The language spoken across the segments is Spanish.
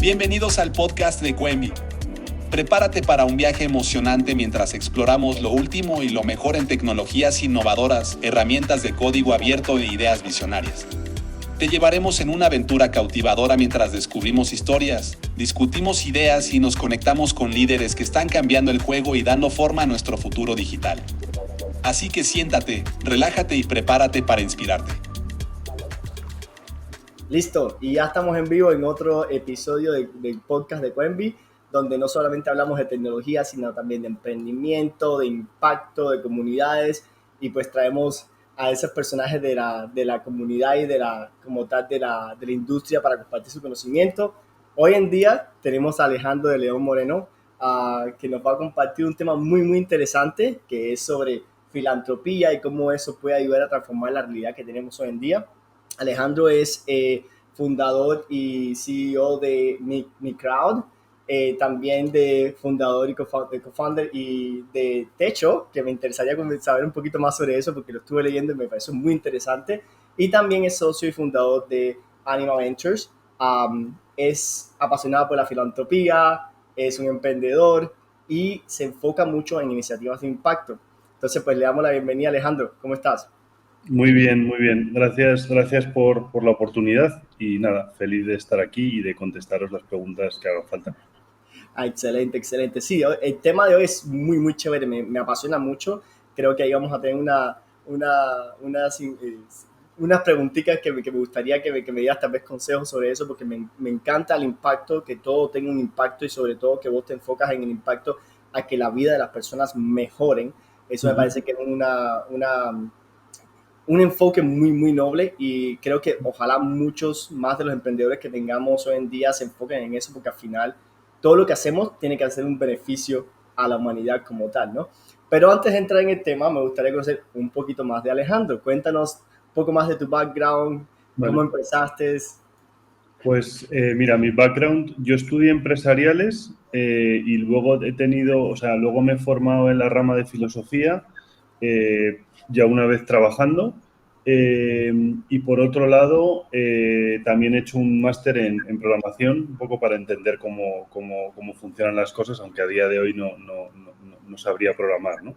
Bienvenidos al podcast de Coenvi. Prepárate para un viaje emocionante mientras exploramos lo último y lo mejor en tecnologías innovadoras, herramientas de código abierto e ideas visionarias. Te llevaremos en una aventura cautivadora mientras descubrimos historias, discutimos ideas y nos conectamos con líderes que están cambiando el juego y dando forma a nuestro futuro digital. Así que siéntate, relájate y prepárate para inspirarte. Listo, y ya estamos en vivo en otro episodio del podcast de Coenvi, donde no solamente hablamos de tecnología, sino también de emprendimiento, de impacto, de comunidades, y pues traemos a esos personajes de la comunidad y como tal de la industria para compartir su conocimiento. Hoy en día tenemos a Alejandro de León Moreno, que nos va a compartir un tema muy interesante, que es sobre filantropía y cómo eso puede ayudar a transformar la realidad que tenemos hoy en día. Alejandro es fundador y CEO de Mi Crowd, también de fundador y co-founder y de Techo, que me interesaría saber un poquito más sobre eso porque lo estuve leyendo y me pareció muy interesante. Y también es socio y fundador de Anima Ventures. Es apasionado por la filantropía, es un emprendedor y se enfoca mucho en iniciativas de impacto. Entonces, pues le damos la bienvenida, Alejandro. ¿Cómo estás? Muy bien. Gracias por la oportunidad y nada, feliz de estar aquí y de contestaros las preguntas que hagan falta. Excelente. Sí, el tema de hoy es muy chévere, me apasiona mucho. Creo que ahí vamos a tener unas preguntitas que me gustaría que me dieras tal vez consejos sobre eso, porque me encanta el impacto, que todo tenga un impacto y sobre todo que vos te enfocas en el impacto a que la vida de las personas mejoren. Eso me parece que es un enfoque muy noble y creo que ojalá muchos más de los emprendedores que tengamos hoy en día se enfoquen en eso, porque al final todo lo que hacemos tiene que hacer un beneficio a la humanidad como tal, ¿no? Pero antes de entrar en el tema, me gustaría conocer un poquito más de Alejandro. Cuéntanos un poco más de tu background, cómo empezaste. Pues mira, mi background, yo estudié empresariales y luego luego me he formado en la rama de filosofía, ya una vez trabajando. Y por otro lado, también he hecho un máster en programación, un poco para entender cómo funcionan las cosas, aunque a día de hoy no sabría programar, ¿no?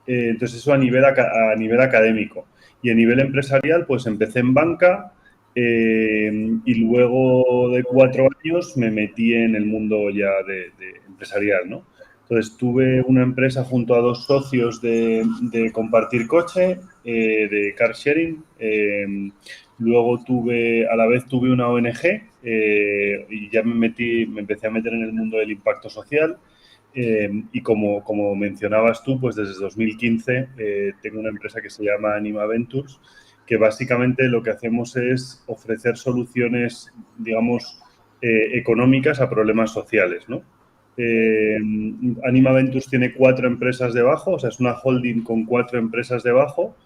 Entonces eso a nivel académico. Y a nivel empresarial, pues empecé en banca y luego de 4 años me metí en el mundo ya de empresarial, ¿no? Entonces tuve una empresa junto a 2 socios de compartir coche, de car sharing. Luego a la vez tuve una ONG y ya me empecé a meter en el mundo del impacto social. Y como mencionabas tú, pues desde 2015 tengo una empresa que se llama Anima Ventures, que básicamente lo que hacemos es ofrecer soluciones, digamos, económicas a problemas sociales, ¿no? Anima Ventures tiene 4 empresas debajo, o sea, es una holding con 4 empresas debajo,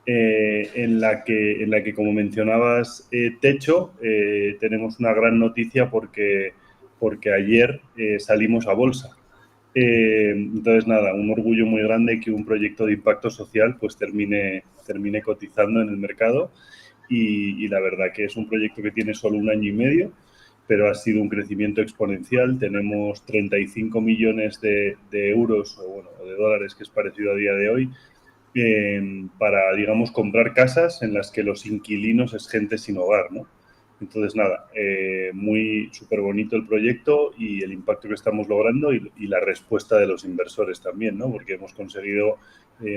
en la que, como mencionabas, Techo, tenemos una gran noticia porque ayer salimos a bolsa. Entonces, nada, un orgullo muy grande que un proyecto de impacto social pues termine cotizando en el mercado y la verdad que es un proyecto que tiene solo 1 año y medio, pero ha sido un crecimiento exponencial. Tenemos 35 millones de euros o de dólares, que es parecido a día de hoy, para, digamos, comprar casas en las que los inquilinos es gente sin hogar, ¿no? Entonces, nada, súper bonito el proyecto y el impacto que estamos logrando y la respuesta de los inversores también, ¿no? Porque hemos conseguido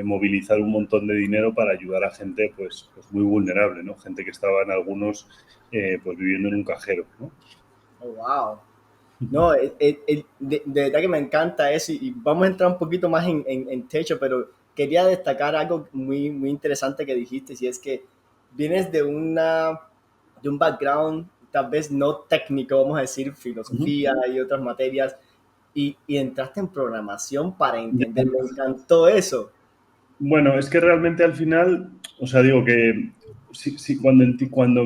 movilizar un montón de dinero para ayudar a gente pues muy vulnerable, ¿no? Gente que estaba en algunos pues viviendo en un cajero, ¿no? Oh, wow. No, de verdad que me encanta eso y vamos a entrar un poquito más en Techo, pero quería destacar algo muy interesante que dijiste, y es que vienes de un background tal vez no técnico, vamos a decir, filosofía y otras materias, y entraste en programación para entender. Me encantó eso. Bueno, es que realmente al final, o sea, digo que sí, cuando,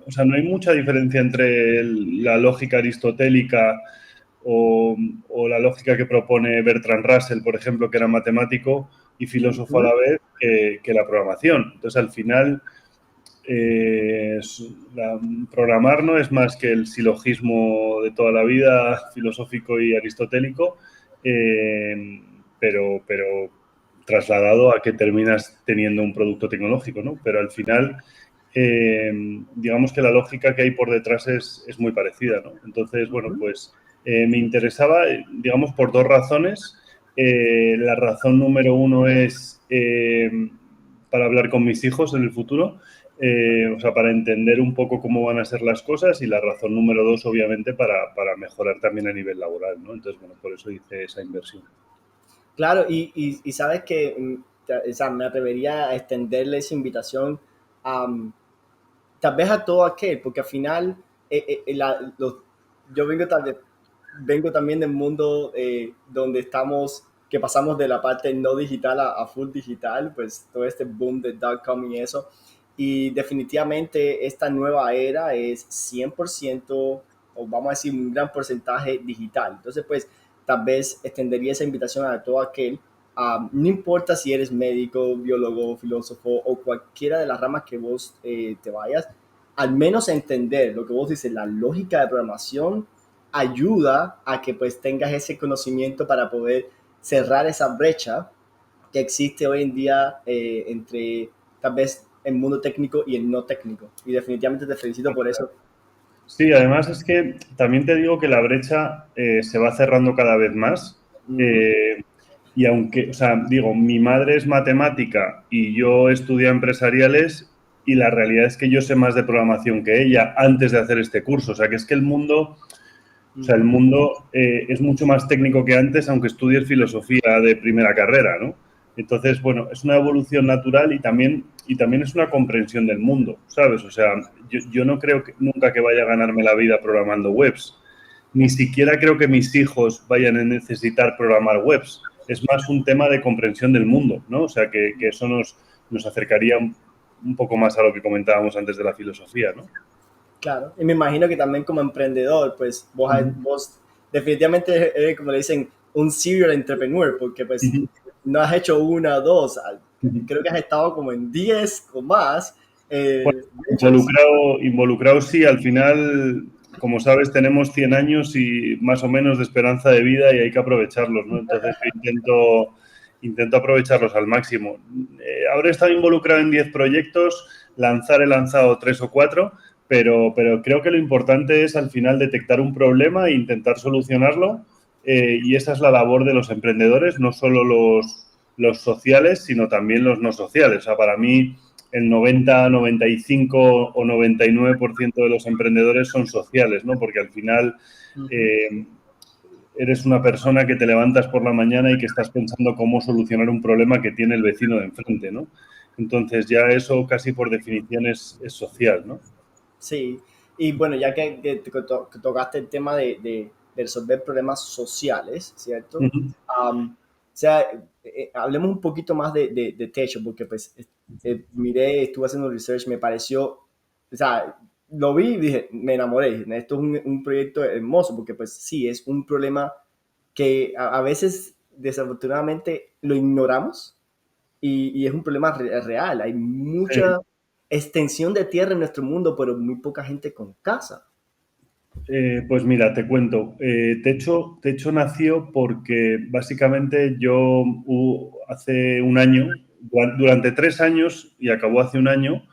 o sea, no hay mucha diferencia entre la lógica aristotélica o la lógica que propone Bertrand Russell, por ejemplo, que era matemático y filósofo a la vez, que la programación. Entonces, al final, programar no es más que el silogismo de toda la vida, filosófico y aristotélico, pero trasladado a que terminas teniendo un producto tecnológico, ¿no? Pero al final, digamos que la lógica que hay por detrás es muy parecida, ¿no? Entonces, bueno, pues me interesaba, digamos, por dos razones. La razón número uno es para hablar con mis hijos en el futuro, o sea, para entender un poco cómo van a ser las cosas, y la razón número dos, obviamente, para mejorar también a nivel laboral, ¿no? Entonces, bueno, por eso hice esa inversión. Claro, y sabes que o sea, me atrevería a extenderle esa invitación a, tal vez a todo aquel, porque al final yo vengo también del mundo donde que pasamos de la parte no digital a full digital, pues todo este boom de .com y eso, y definitivamente esta nueva era es 100% o vamos a decir un gran porcentaje digital. Entonces, pues tal vez extendería esa invitación a todo aquel. No importa si eres médico, biólogo, filósofo o cualquiera de las ramas que vos te vayas, al menos entender lo que vos dices, la lógica de programación ayuda a que pues tengas ese conocimiento para poder cerrar esa brecha que existe hoy en día entre tal vez el mundo técnico y el no técnico. Y definitivamente te felicito por eso. Sí, además es que también te digo que la brecha se va cerrando cada vez más. Y aunque, o sea, digo, mi madre es matemática y yo estudié empresariales, y la realidad es que yo sé más de programación que ella antes de hacer este curso. O sea, que es que el mundo es mucho más técnico que antes, aunque estudies filosofía de primera carrera, ¿no? Entonces, bueno, es una evolución natural y también es una comprensión del mundo, ¿sabes? O sea, yo no creo nunca que vaya a ganarme la vida programando webs. Ni siquiera creo que mis hijos vayan a necesitar programar webs. Es más un tema de comprensión del mundo, ¿no? O sea, que eso nos acercaría un poco más a lo que comentábamos antes de la filosofía, ¿no? Claro, y me imagino que también como emprendedor, pues vos definitivamente eres, como le dicen, un serial entrepreneur, porque pues no has hecho una o dos, creo que has estado como en 10 o más. Bueno, Ventures. involucrado sí, al final, como sabes, tenemos 100 años y más o menos de esperanza de vida, y hay que aprovecharlos, ¿no? Entonces yo intento aprovecharlos al máximo. Habré estado involucrado en 10 proyectos, he lanzado 3 o 4, pero creo que lo importante es al final detectar un problema e intentar solucionarlo, y esa es la labor de los emprendedores, no solo los sociales, sino también los no sociales. O sea, para mí el 90, 95 o 99% de los emprendedores son sociales, ¿no? Porque al final eres una persona que te levantas por la mañana y que estás pensando cómo solucionar un problema que tiene el vecino de enfrente, ¿no? Entonces ya eso casi por definición es social, ¿no? Sí, y bueno, ya que tocaste el tema de resolver problemas sociales, ¿cierto? O sea, hablemos un poquito más de Techo, porque pues miré, estuve haciendo research, me pareció, o sea, lo vi y dije, me enamoré, esto es un proyecto hermoso, porque pues sí, es un problema que a veces desafortunadamente lo ignoramos y es un problema real, hay Sí. mucha extensión de tierra en nuestro mundo, pero muy poca gente con casa. Pues mira, te cuento. Techo nació porque básicamente yo hace un año, durante 3 años y acabó hace un año,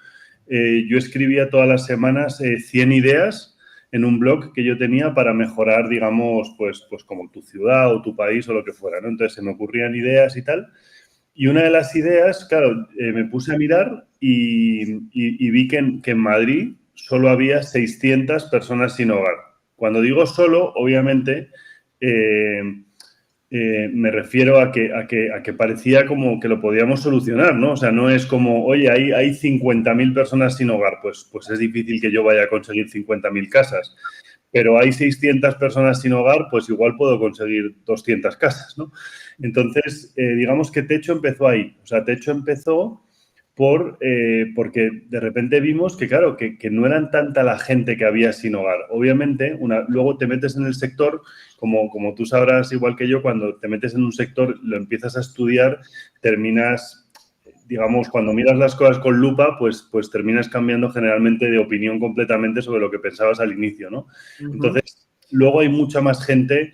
yo escribía todas las semanas 100 ideas en un blog que yo tenía para mejorar, digamos, pues como tu ciudad o tu país o lo que fuera, ¿no? Entonces se me ocurrían ideas y tal. Y una de las ideas, claro, me puse a mirar y vi que en Madrid solo había 600 personas sin hogar. Cuando digo solo, obviamente, me refiero a que parecía como que lo podíamos solucionar, ¿no? O sea, no es como, oye, hay 50.000 personas sin hogar, pues es difícil que yo vaya a conseguir 50.000 casas. Pero hay 600 personas sin hogar, pues igual puedo conseguir 200 casas, ¿no? Entonces, digamos que Techo empezó ahí. O sea, Techo empezó porque de repente vimos que, claro, que no eran tanta la gente que había sin hogar. Obviamente, luego te metes en el sector, como tú sabrás igual que yo, cuando te metes en un sector, lo empiezas a estudiar, terminas digamos, cuando miras las cosas con lupa, pues terminas cambiando generalmente de opinión completamente sobre lo que pensabas al inicio, ¿no? Entonces, luego hay mucha más gente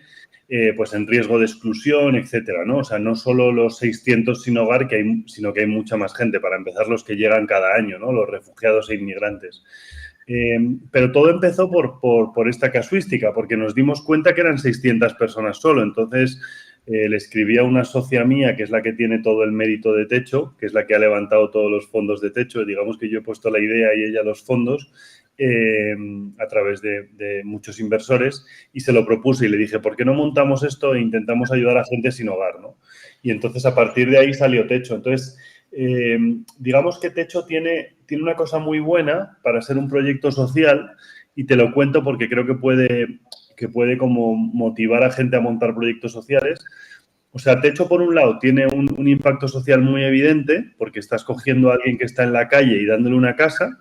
pues en riesgo de exclusión, etcétera, ¿no? O sea, no solo los 600 sin hogar, sino que hay mucha más gente. Para empezar, los que llegan cada año, ¿no? Los refugiados e inmigrantes. Pero todo empezó por esta casuística, porque nos dimos cuenta que eran 600 personas solo. Entonces, le escribí a una socia mía, que es la que tiene todo el mérito de Techo, que es la que ha levantado todos los fondos de Techo. Digamos que yo he puesto la idea y ella los fondos a través de muchos inversores, y se lo propuse y le dije, ¿por qué no montamos esto e intentamos ayudar a gente sin hogar, ¿no? Y entonces, a partir de ahí salió Techo. Entonces, digamos que Techo tiene una cosa muy buena para ser un proyecto social, y te lo cuento porque creo que puede como motivar a gente a montar proyectos sociales. O sea, Techo, por un lado, tiene un impacto social muy evidente, porque estás cogiendo a alguien que está en la calle y dándole una casa,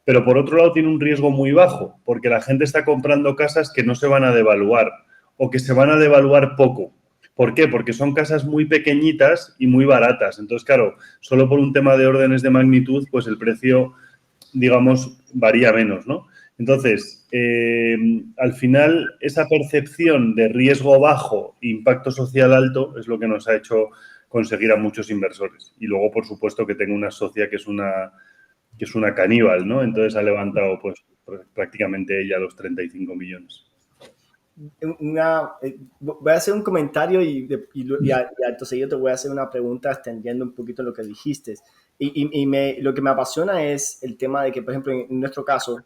pero por otro lado tiene un riesgo muy bajo, porque la gente está comprando casas que no se van a devaluar o que se van a devaluar poco. ¿Por qué? Porque son casas muy pequeñitas y muy baratas. Entonces, claro, solo por un tema de órdenes de magnitud, pues el precio, digamos, varía menos, ¿no? Entonces, al final, esa percepción de riesgo bajo e impacto social alto es lo que nos ha hecho conseguir a muchos inversores. Y luego, por supuesto, que tengo una socia que es una caníbal, ¿no? Entonces ha levantado, pues, prácticamente ella los 35 millones. Voy a hacer un comentario y acto seguido te voy a hacer una pregunta extendiendo un poquito lo que dijiste. Lo que me apasiona es el tema de que, por ejemplo, en nuestro caso,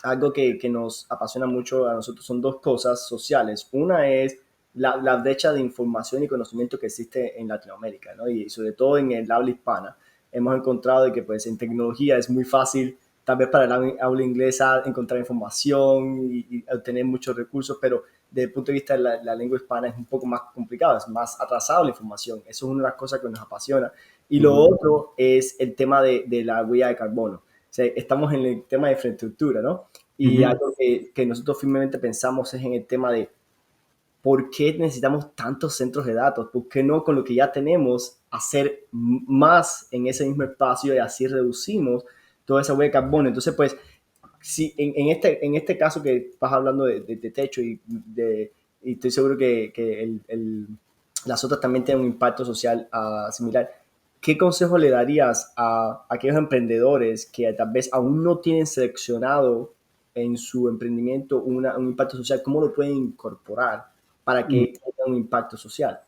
algo que nos apasiona mucho a nosotros son dos cosas sociales. Una es la brecha de información y conocimiento que existe en Latinoamérica, ¿no? Y sobre todo en el habla hispana. Hemos encontrado de que pues, en tecnología es muy fácil, tal vez para el habla inglesa, encontrar información y obtener muchos recursos, pero desde el punto de vista de la lengua hispana es un poco más complicado, es más atrasado la información. Eso es una de las cosas que nos apasiona. Y lo otro es el tema de la huella de carbono. O sea, estamos en el tema de infraestructura, ¿no? Y algo que nosotros firmemente pensamos es en el tema de ¿por qué necesitamos tantos centros de datos? ¿Por qué no con lo que ya tenemos hacer más en ese mismo espacio y así reducimos toda esa huella de carbono? Entonces, pues, si en este caso que vas hablando de techo y estoy seguro que las otras también tienen un impacto social similar, ¿qué consejo le darías a aquellos emprendedores que tal vez aún no tienen seleccionado en su emprendimiento un impacto social? ¿Cómo lo pueden incorporar para que tenga un impacto social?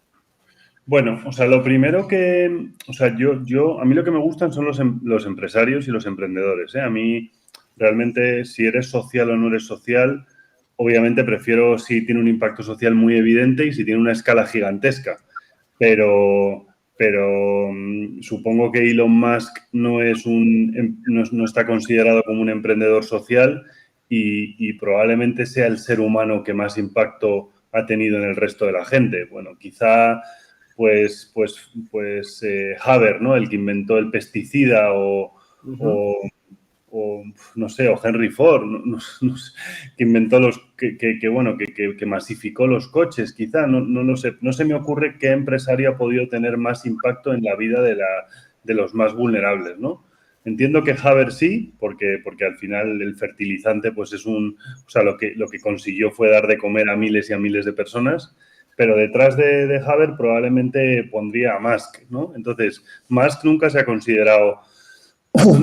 Bueno, o sea, lo primero o sea, a mí lo que me gustan son los empresarios y los emprendedores, ¿eh? A mí, realmente, si eres social o no eres social, obviamente prefiero si tiene un impacto social muy evidente y si tiene una escala gigantesca. Pero supongo que Elon Musk no está considerado como un emprendedor social, y probablemente sea el ser humano que más impacto ha tenido en el resto de la gente. Bueno, quizá Haber, ¿no? El que inventó el pesticida, o no sé, o Henry Ford, no sé, que inventó que masificó los coches, quizá, no lo sé. No se me ocurre qué empresario ha podido tener más impacto en la vida de los más vulnerables, ¿no? Entiendo que Haber sí, porque al final el fertilizante, pues o sea, lo que consiguió fue dar de comer a miles y a miles de personas, pero detrás de Haber probablemente pondría a Musk, ¿no? Entonces, Musk nunca se ha considerado,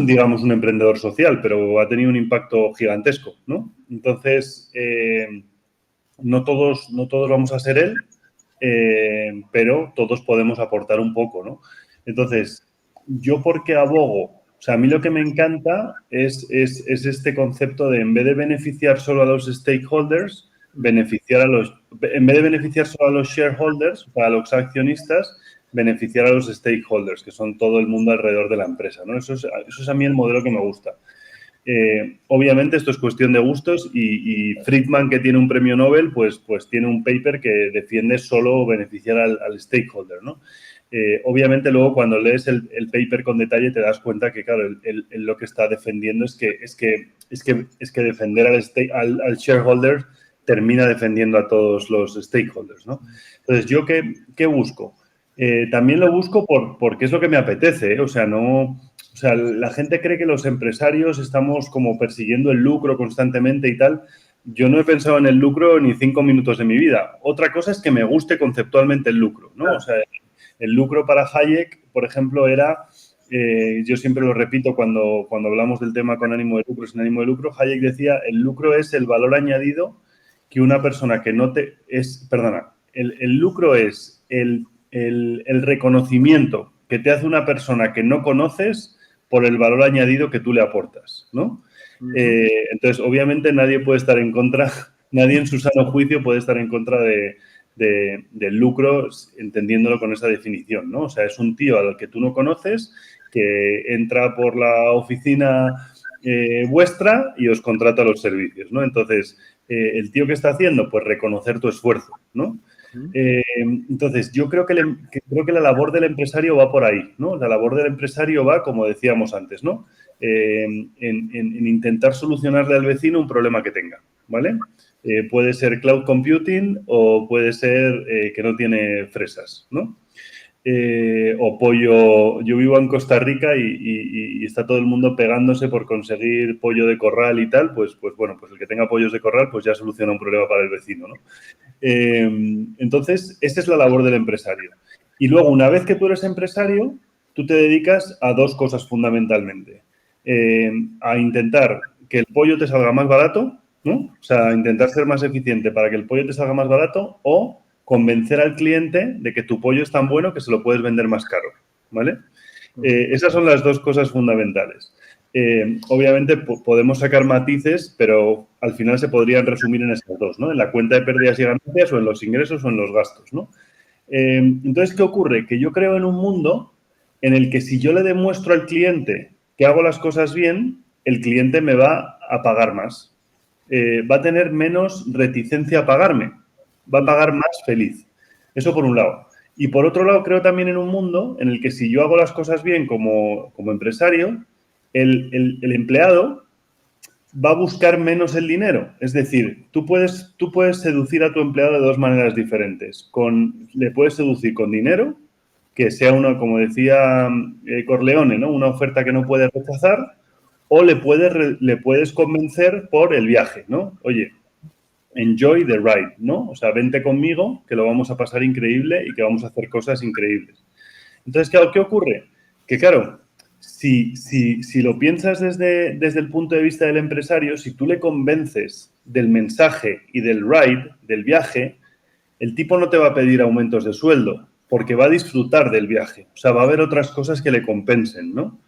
digamos, un emprendedor social, pero ha tenido un impacto gigantesco, ¿no? Entonces, no todos vamos a ser él, pero todos podemos aportar un poco, ¿no? Entonces, ¿yo por qué abogo? O sea, a mí lo que me encanta es este concepto de, en vez de beneficiar solo a los stakeholders, en vez de beneficiar solo a los shareholders, a los accionistas, beneficiar a los stakeholders, que son todo el mundo alrededor de la empresa, ¿no? Eso es a mí el modelo que me gusta. Obviamente esto es cuestión de gustos, y Friedman, que tiene un premio Nobel, pues tiene un paper que defiende solo beneficiar al stakeholder, ¿no? Obviamente luego cuando lees el paper con detalle te das cuenta que, claro, él lo que está defendiendo es que defender al shareholder termina defendiendo a todos los stakeholders, ¿no? Entonces, ¿yo qué busco? También lo busco porque es lo que me apetece, ¿eh? O sea, la gente cree que los empresarios estamos como persiguiendo el lucro constantemente y tal. Yo no he pensado en el lucro ni 5 minutos de mi vida. Otra cosa es que me guste conceptualmente el lucro, ¿no? O sea, el lucro para Hayek, por ejemplo, era, yo siempre lo repito cuando hablamos del tema con ánimo de lucro, sin ánimo de lucro, Hayek decía, el lucro es el valor añadido que una persona que no te... el lucro es el reconocimiento que te hace una persona que no conoces por el valor añadido que tú le aportas, ¿no? Ujú. Entonces, obviamente nadie puede estar en contra, nadie en su sano juicio puede estar en contra del lucro, entendiéndolo con esa definición, ¿no? O sea, es un tío al que tú no conoces que entra por la oficina vuestra y os contrata los servicios, ¿no? Entonces, el tío que está haciendo, pues reconocer tu esfuerzo, ¿no? Entonces, yo creo que la labor del empresario va por ahí, ¿no? La labor del empresario va, como decíamos antes, ¿no? En intentar solucionarle al vecino un problema que tenga, ¿vale? Puede ser cloud computing o puede ser que no tiene fresas, ¿no? O pollo. Yo vivo en Costa Rica y está todo el mundo pegándose por conseguir pollo de corral y tal, pues bueno, pues el que tenga pollos de corral pues ya soluciona un problema para el vecino, ¿no? Entonces, esa es la labor del empresario. Y luego, una vez que tú eres empresario, tú te dedicas a dos cosas fundamentalmente. A intentar que el pollo te salga más barato, ¿no? O sea, intentar ser más eficiente para que el pollo te salga más barato o convencer al cliente de que tu pollo es tan bueno que se lo puedes vender más caro, ¿vale? Esas son las dos cosas fundamentales. Obviamente podemos sacar matices, pero al final se podrían resumir en esas dos, ¿no? En la cuenta de pérdidas y ganancias o en los ingresos o en los gastos, ¿no? Entonces, ¿qué ocurre? Que yo creo en un mundo en el que si yo le demuestro al cliente que hago las cosas bien, el cliente me va a pagar más. Va a tener menos reticencia a pagarme. Va a pagar más feliz. Eso por un lado. Y por otro lado, creo también en un mundo en el que si yo hago las cosas bien como empresario, el empleado va a buscar menos el dinero. Es decir, tú puedes seducir a tu empleado de dos maneras diferentes. Le puedes seducir con dinero, que sea una, como decía Corleone, ¿no? Una oferta que no puedes rechazar, o le puedes convencer por el viaje, ¿no? Oye, enjoy the ride, ¿no? O sea, vente conmigo, que lo vamos a pasar increíble y que vamos a hacer cosas increíbles. Entonces, claro, ¿qué ocurre? Que, claro, si lo piensas desde el punto de vista del empresario, si tú le convences del mensaje y del ride, del viaje, el tipo no te va a pedir aumentos de sueldo, porque va a disfrutar del viaje. O sea, va a haber otras cosas que le compensen, ¿no?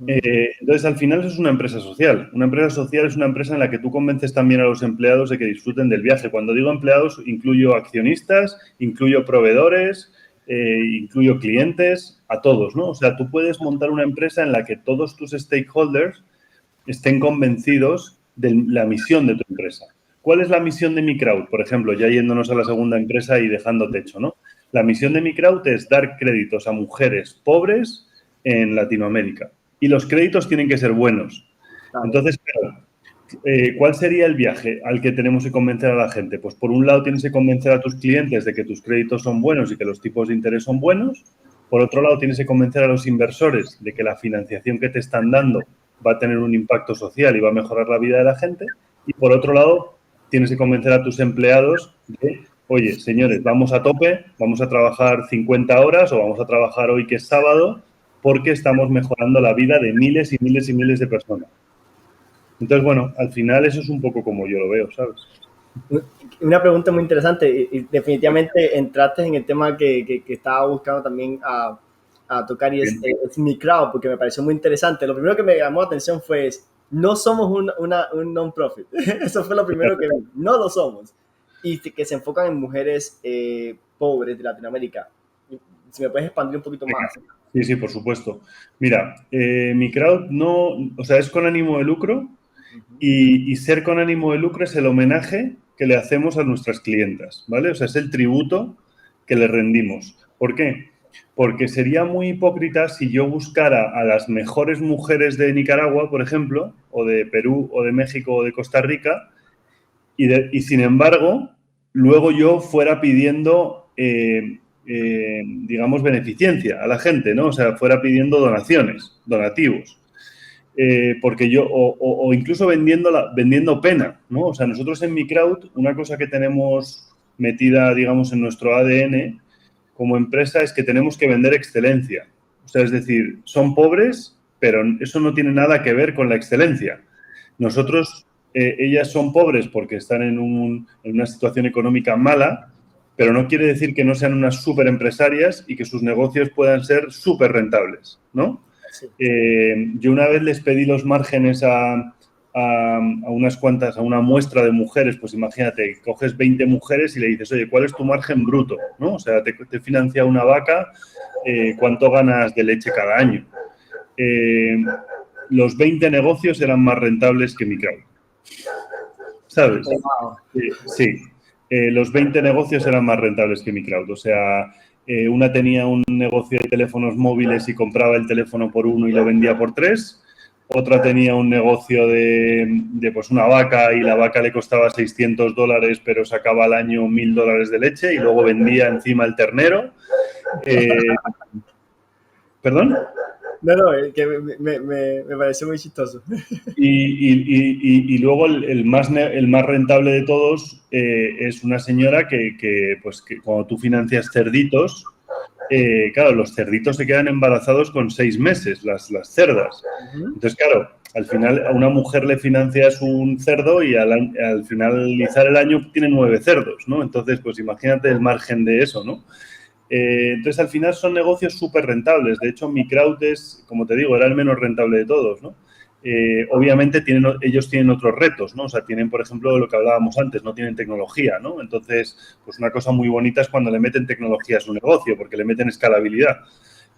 Entonces, al final, eso es una empresa social. Una empresa social es una empresa en la que tú convences también a los empleados de que disfruten del viaje. Cuando digo empleados, incluyo accionistas, incluyo proveedores, incluyo clientes, a todos, ¿no? O sea, tú puedes montar una empresa en la que todos tus stakeholders estén convencidos de la misión de tu empresa. ¿Cuál es la misión de mi crowd? Por ejemplo, ya yéndonos a la segunda empresa y dejando techo, ¿no? La misión de mi crowd es dar créditos a mujeres pobres en Latinoamérica. Y los créditos tienen que ser buenos. Claro. Entonces, claro, ¿cuál sería el viaje al que tenemos que convencer a la gente? Pues por un lado tienes que convencer a tus clientes de que tus créditos son buenos y que los tipos de interés son buenos. Por otro lado, tienes que convencer a los inversores de que la financiación que te están dando va a tener un impacto social y va a mejorar la vida de la gente. Y por otro lado, tienes que convencer a tus empleados de, oye, señores, vamos a tope, vamos a trabajar 50 horas o vamos a trabajar hoy que es sábado porque estamos mejorando la vida de miles y miles y miles de personas. Entonces, bueno, al final eso es un poco como yo lo veo, ¿sabes? Una pregunta muy interesante y definitivamente entraste en el tema que estaba buscando también a tocar y es mi crowd, porque me pareció muy interesante. Lo primero que me llamó la atención fue no somos un non-profit. Eso fue lo primero que vi. No lo somos. Y que se enfocan en mujeres pobres de Latinoamérica. Si me puedes expandir un poquito más. Sí, sí, por supuesto. Mira, mi crowd no, o sea, es con ánimo de lucro y ser con ánimo de lucro es el homenaje que le hacemos a nuestras clientas, ¿vale? O sea, es el tributo que le rendimos. ¿Por qué? Porque sería muy hipócrita si yo buscara a las mejores mujeres de Nicaragua, por ejemplo, o de Perú, o de México, o de Costa Rica, y sin embargo, luego yo fuera pidiendo digamos, beneficencia a la gente, ¿no? O sea, fuera pidiendo donativos. Porque o incluso vendiendo pena, ¿no? O sea, nosotros en MiCrowd, una cosa que tenemos metida, digamos, en nuestro ADN como empresa es que tenemos que vender excelencia. O sea, es decir, son pobres, pero eso no tiene nada que ver con la excelencia. Nosotros, ellas son pobres porque están en una situación económica mala, pero no quiere decir que no sean unas súper empresarias y que sus negocios puedan ser súper rentables, ¿no? Sí. Yo una vez les pedí los márgenes a unas cuantas, a una muestra de mujeres, pues imagínate, coges 20 mujeres y le dices, oye, ¿cuál es tu margen bruto? ¿No? O sea, te financia una vaca, ¿cuánto ganas de leche cada año? Los 20 negocios eran más rentables que MiCrowd. ¿Sabes? Wow. Sí. Los 20 negocios eran más rentables que MiCrowd. O sea, una tenía un negocio de teléfonos móviles y compraba el teléfono por 1 y lo vendía por 3. Otra tenía un negocio de pues una vaca y la vaca le costaba $600, pero sacaba al año $1.000 de leche y luego vendía encima el ternero. ¿Perdón? No, que me pareció muy chistoso. Y luego el más rentable de todos es una señora que cuando tú financias cerditos, claro, los cerditos se quedan embarazados con 6 meses, las cerdas. Entonces, claro, al final a una mujer le financias un cerdo y al finalizar el año tiene 9 cerdos, ¿no? Entonces, pues imagínate el margen de eso, ¿no? Entonces, al final son negocios súper rentables. De hecho, MiCrowd es, como te digo, era el menos rentable de todos, ¿no? Obviamente ellos tienen otros retos, ¿no? O sea, tienen, por ejemplo, lo que hablábamos antes, no tienen tecnología, ¿no? Entonces, pues una cosa muy bonita es cuando le meten tecnología a su negocio, porque le meten escalabilidad.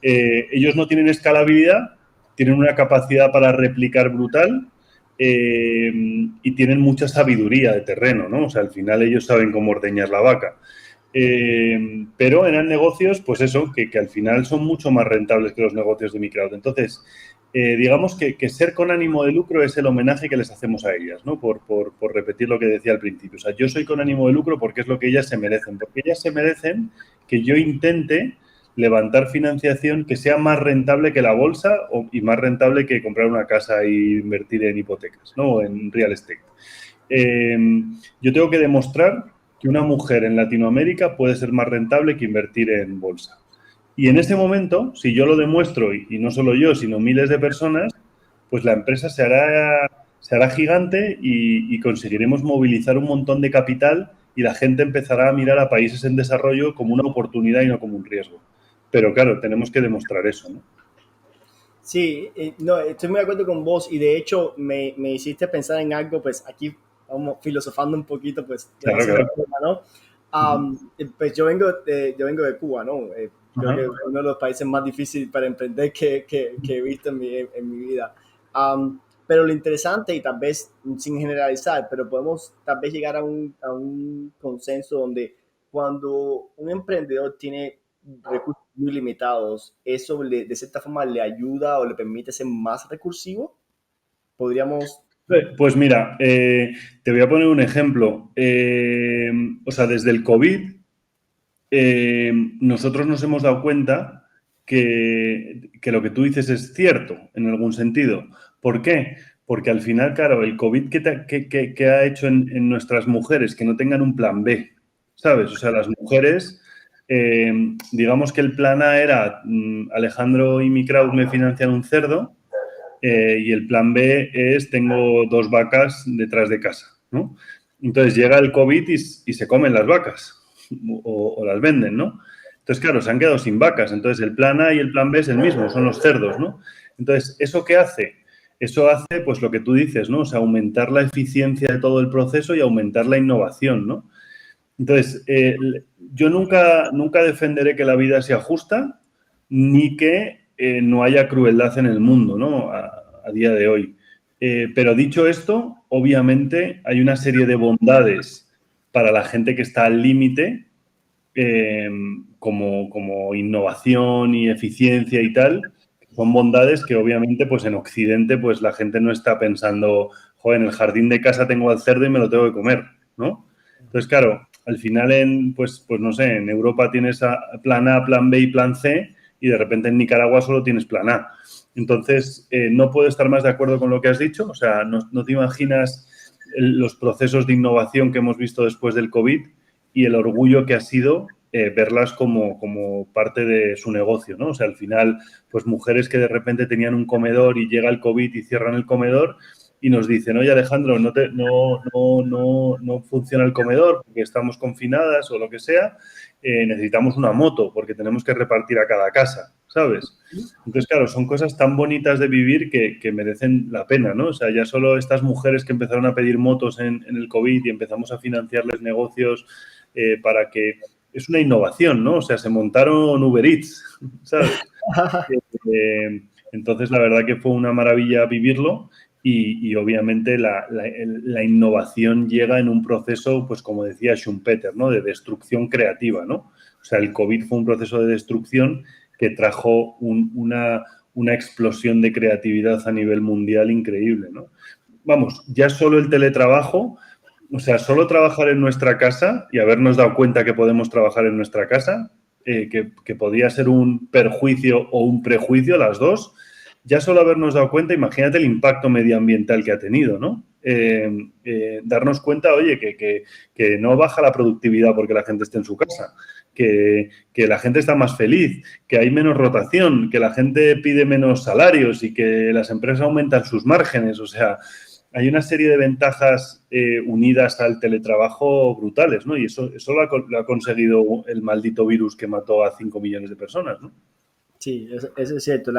Ellos no tienen escalabilidad, tienen una capacidad para replicar brutal y tienen mucha sabiduría de terreno, ¿no? O sea, al final ellos saben cómo ordeñar la vaca. Pero eran negocios, pues eso, que al final son mucho más rentables que los negocios de MiCrowd. Entonces, digamos que ser con ánimo de lucro es el homenaje que les hacemos a ellas, ¿no? Por repetir lo que decía al principio. O sea, yo soy con ánimo de lucro porque es lo que ellas se merecen. Porque ellas se merecen que yo intente levantar financiación que sea más rentable que la bolsa y más rentable que comprar una casa e invertir en hipotecas, ¿no? O en real estate. Yo tengo que demostrar que una mujer en Latinoamérica puede ser más rentable que invertir en bolsa. Y en ese momento, si yo lo demuestro, y no solo yo, sino miles de personas, pues la empresa se hará gigante y conseguiremos movilizar un montón de capital y la gente empezará a mirar a países en desarrollo como una oportunidad y no como un riesgo. Pero claro, tenemos que demostrar eso, ¿no? Sí, no, estoy muy de acuerdo con vos y de hecho me hiciste pensar en algo, pues aquí vamos filosofando un poquito, pues, Claro, claro. Tema, ¿no? Pues yo vengo de Cuba, ¿no? Creo que es uno de los países más difíciles para emprender que he visto en mi vida. Pero lo interesante, y tal vez sin generalizar, pero podemos tal vez llegar a un consenso donde cuando un emprendedor tiene recursos muy limitados, eso de cierta forma le ayuda o le permite ser más recursivo. Podríamos... Pues mira, te voy a poner un ejemplo. O sea, desde el COVID, nosotros nos hemos dado cuenta que lo que tú dices es cierto, en algún sentido. ¿Por qué? Porque al final, claro, el COVID que ha hecho en nuestras mujeres que no tengan un plan B, ¿sabes? O sea, las mujeres, digamos que el plan A era Alejandro y MiCrowd me financian un cerdo, y el plan B es tengo 2 vacas detrás de casa, ¿no? Entonces llega el COVID y se comen las vacas o las venden, ¿no? Entonces, claro, se han quedado sin vacas. Entonces, el plan A y el plan B es el mismo, son los cerdos, ¿no? Entonces, ¿eso qué hace? Eso hace, pues, lo que tú dices, ¿no? O sea, aumentar la eficiencia de todo el proceso y aumentar la innovación, ¿no? Entonces, yo nunca defenderé que la vida sea justa ni que no haya crueldad en el mundo, ¿no? A día de hoy. Pero dicho esto, obviamente hay una serie de bondades para la gente que está al límite, como innovación y eficiencia y tal. Son bondades que obviamente pues en Occidente pues la gente no está pensando, joder, en el jardín de casa tengo al cerdo y me lo tengo que comer, ¿no? Entonces, claro, al final pues no sé, en Europa tienes plan A, plan B y plan C y de repente en Nicaragua solo tienes plan A. Entonces, no puedo estar más de acuerdo con lo que has dicho. O sea, no te imaginas los procesos de innovación que hemos visto después del COVID y el orgullo que ha sido verlas como parte de su negocio, ¿no? O sea, al final, pues mujeres que de repente tenían un comedor y llega el COVID y cierran el comedor y nos dicen, oye, Alejandro, no funciona el comedor porque estamos confinadas o lo que sea, necesitamos una moto porque tenemos que repartir a cada casa, ¿sabes? Entonces, claro, son cosas tan bonitas de vivir que merecen la pena, ¿no? O sea, ya solo estas mujeres que empezaron a pedir motos en el COVID y empezamos a financiarles negocios para que... Es una innovación, ¿no? O sea, se montaron Uber Eats, ¿sabes? Entonces, la verdad que fue una maravilla vivirlo y obviamente la innovación llega en un proceso, pues como decía Schumpeter, ¿no? De destrucción creativa, ¿no? O sea, el COVID fue un proceso de destrucción que trajo una explosión de creatividad a nivel mundial increíble, ¿no? Vamos, ya solo el teletrabajo, o sea, solo trabajar en nuestra casa y habernos dado cuenta que podemos trabajar en nuestra casa, que podía ser un perjuicio o un prejuicio, las dos, ya solo habernos dado cuenta, imagínate el impacto medioambiental que ha tenido, ¿no? Darnos cuenta, oye, que no baja la productividad porque la gente esté en su casa, que la gente está más feliz, que hay menos rotación, que la gente pide menos salarios y que las empresas aumentan sus márgenes. O sea, hay una serie de ventajas unidas al teletrabajo brutales, ¿no? Y eso lo ha conseguido el maldito virus que mató a 5 millones de personas, ¿no? Sí, eso es cierto.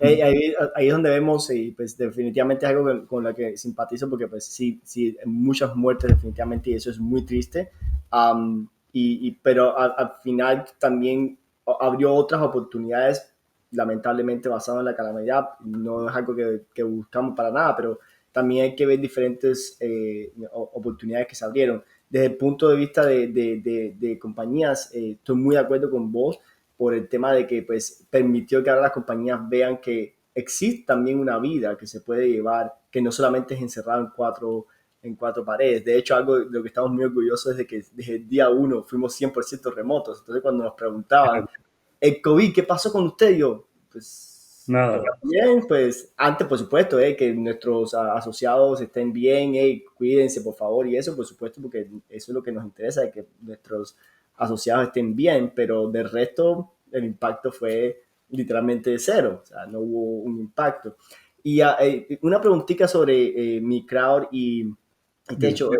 Ahí es donde vemos, y pues definitivamente es algo con lo que simpatizo, porque pues sí, muchas muertes definitivamente, y eso es muy triste. Pero al final también abrió otras oportunidades, lamentablemente basado en la calamidad. No es algo que buscamos para nada, pero también hay que ver diferentes oportunidades que se abrieron. Desde el punto de vista de compañías, estoy muy de acuerdo con vos por el tema de que pues permitió que ahora las compañías vean que existe también una vida que se puede llevar, que no solamente es encerrado en cuatro paredes. De hecho, algo de lo que estamos muy orgullosos es de que desde el día uno fuimos 100% remotos. Entonces, cuando nos preguntaban, el COVID, ¿qué pasó con usted? Yo, pues, nada. Bien, pues, antes, por supuesto, que nuestros asociados estén bien, cuídense, por favor, y eso, por supuesto, porque eso es lo que nos interesa, de que nuestros asociados estén bien, pero del resto el impacto fue literalmente cero, o sea, no hubo un impacto. Y una preguntita sobre mi crowd y Techo.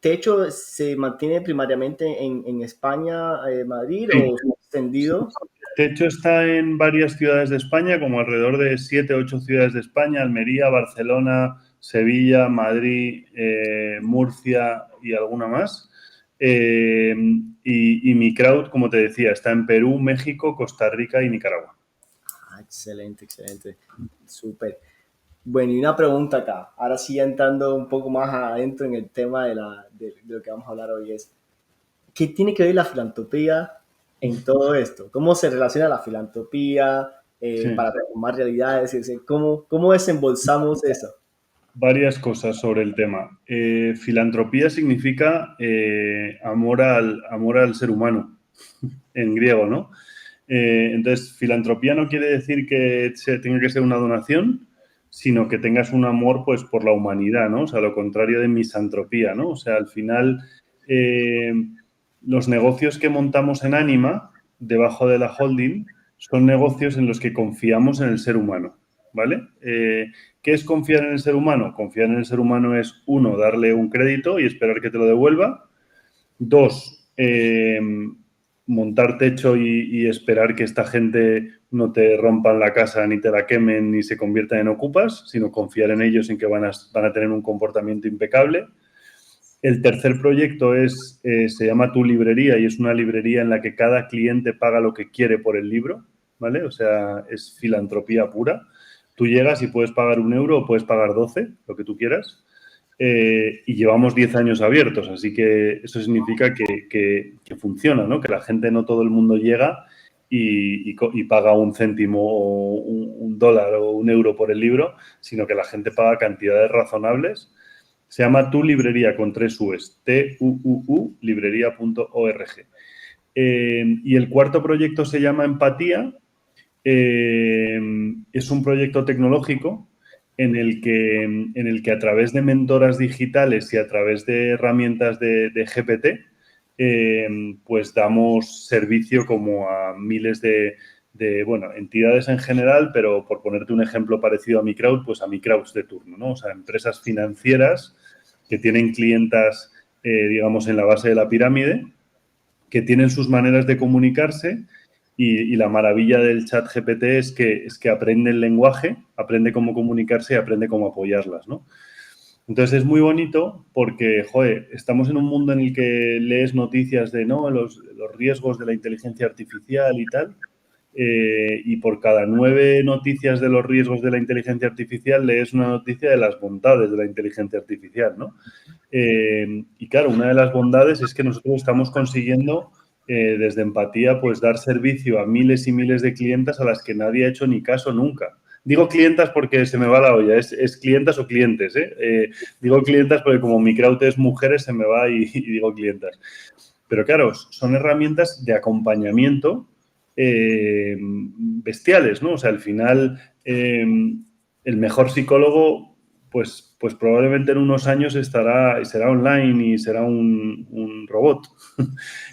¿Techo se mantiene primariamente en España, Madrid, Sí. o extendido? Techo está en varias ciudades de España, como alrededor de 7 o 8 ciudades de España, Almería, Barcelona, Sevilla, Madrid, Murcia y alguna más. Y mi crowd, como te decía, está en Perú, México, Costa Rica y Nicaragua. Excelente, excelente. Súper. Bueno, y una pregunta acá. Ahora sí, entrando un poco más adentro en el tema de lo que vamos a hablar hoy es, ¿qué tiene que ver la filantropía en todo esto? ¿Cómo se relaciona la filantropía para transformar realidades? Es decir, ¿cómo desembolsamos eso? Varias cosas sobre el tema. Filantropía significa amor al ser humano, en griego, ¿no? Entonces, filantropía no quiere decir que tenga que ser una donación, sino que tengas un amor, pues, por la humanidad, ¿no? O sea, lo contrario de misantropía, ¿no? O sea, al final, los negocios que montamos en Anima, debajo de la holding, son negocios en los que confiamos en el ser humano, ¿vale? ¿Qué es confiar en el ser humano? Confiar en el ser humano es, uno, darle un crédito y esperar que te lo devuelva. Dos, montar techo y esperar que esta gente no te rompan la casa, ni te la quemen, ni se conviertan en ocupas, sino confiar en ellos en que van a tener un comportamiento impecable. El tercer proyecto se llama Tu Librería y es una librería en la que cada cliente paga lo que quiere por el libro, ¿vale? O sea, es filantropía pura. Tú llegas y puedes pagar 1 euro o puedes pagar 12, lo que tú quieras. Y llevamos 10 años abiertos, así que eso significa que funciona, ¿no? Que la gente, no todo el mundo llega y paga 1 céntimo o $1 o 1 euro por el libro, sino que la gente paga cantidades razonables. Se llama Tu Librería con 3 U's, TUUU, librería.org. Y el cuarto proyecto se llama Empatía. Es un proyecto tecnológico en el que a través de mentoras digitales y a través de herramientas de GPT, pues damos servicio como a miles de entidades en general, pero por ponerte un ejemplo parecido a MiCrowd, pues a MiCrowds de turno, ¿no? O sea, empresas financieras que tienen clientas, digamos, en la base de la pirámide, que tienen sus maneras de comunicarse y la maravilla del chat GPT es que aprende el lenguaje, aprende cómo comunicarse y aprende cómo apoyarlas, ¿no? Entonces es muy bonito porque, joder, estamos en un mundo en el que lees noticias de los riesgos de la inteligencia artificial y tal, y por cada 9 noticias de los riesgos de la inteligencia artificial lees una noticia de las bondades de la inteligencia artificial, ¿no? Y claro, una de las bondades es que nosotros estamos consiguiendo desde Empatía pues dar servicio a miles y miles de clientas a las que nadie ha hecho ni caso nunca. Digo clientas porque se me va la olla, es clientas o clientes, ¿eh? Digo clientas porque como mi crowd es mujeres se me va y digo clientas. Pero claro, son herramientas de acompañamiento bestiales, ¿no? O sea, al final el mejor psicólogo pues probablemente en unos años será online y será un robot.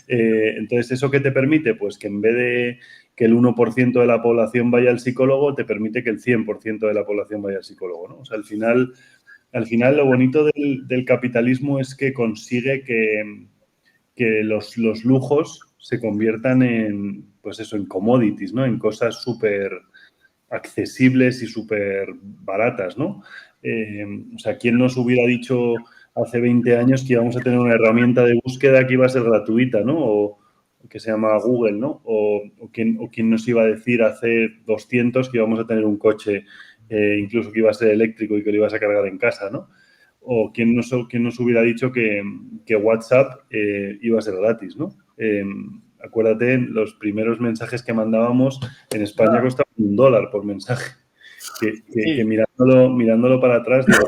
Entonces, ¿eso qué te permite? Pues que en vez de que el 1% de la población vaya al psicólogo, te permite que el 100% de la población vaya al psicólogo, ¿no? O sea, al final lo bonito del capitalismo es que consigue que los lujos se conviertan en, pues eso, en commodities, ¿no? En cosas súper accesibles y súper baratas, ¿no? O sea, ¿quién nos hubiera dicho hace 20 años que íbamos a tener una herramienta de búsqueda que iba a ser gratuita, ¿no? O que se llama Google, ¿no? O quién nos iba a decir hace 200 que íbamos a tener un coche, incluso que iba a ser eléctrico y que lo ibas a cargar en casa, ¿no? O quién nos hubiera dicho que WhatsApp iba a ser gratis, ¿no? Acuérdate, los primeros mensajes que mandábamos en España costaban $1 por mensaje. Que mirándolo para atrás, digo,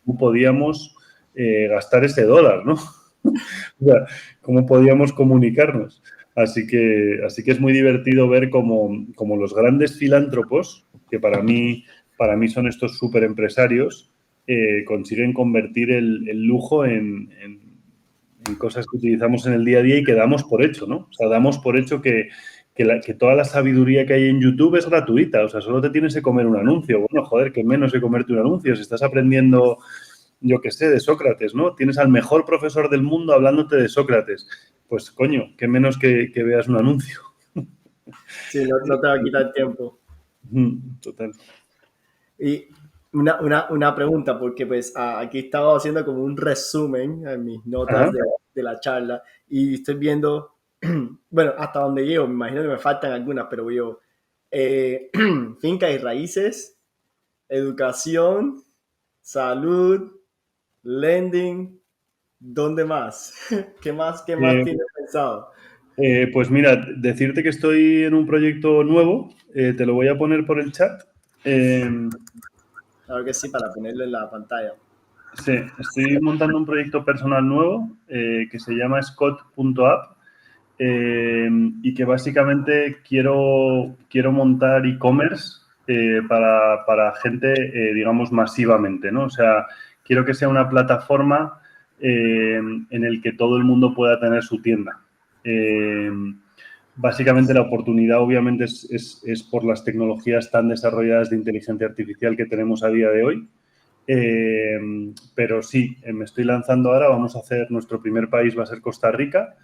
¿cómo podíamos gastar ese dólar, no? O sea, ¿cómo podíamos comunicarnos? Así que es muy divertido ver cómo los grandes filántropos, que para mí son estos súper empresarios, consiguen convertir el lujo en cosas que utilizamos en el día a día y que damos por hecho, ¿no? O sea, damos por hecho que toda la sabiduría que hay en YouTube es gratuita. O sea, solo te tienes que comer un anuncio. Bueno, joder, que menos que comerte un anuncio. Si estás aprendiendo, yo qué sé, de Sócrates, ¿no? Tienes al mejor profesor del mundo hablándote de Sócrates. Pues, coño, que menos que veas un anuncio. Sí, no te va a quitar tiempo. Total. Y una pregunta, porque pues aquí estaba haciendo como un resumen en mis notas de la charla y estoy viendo, bueno, hasta donde llego, me imagino que me faltan algunas, pero veo finca y raíces, educación, salud, lending, ¿dónde más? ¿Qué más tienes pensado? Pues mira, decirte que estoy en un proyecto nuevo, te lo voy a poner por el chat. Claro que sí, para ponerlo en la pantalla. Sí, estoy montando un proyecto personal nuevo que se llama Scott.app y que básicamente quiero montar e-commerce para gente, digamos, masivamente, ¿no? O sea, quiero que sea una plataforma en el que todo el mundo pueda tener su tienda. Básicamente la oportunidad obviamente es por las tecnologías tan desarrolladas de inteligencia artificial que tenemos a día de hoy. Pero sí, me estoy lanzando ahora, vamos a hacer, nuestro primer país va a ser Costa Rica,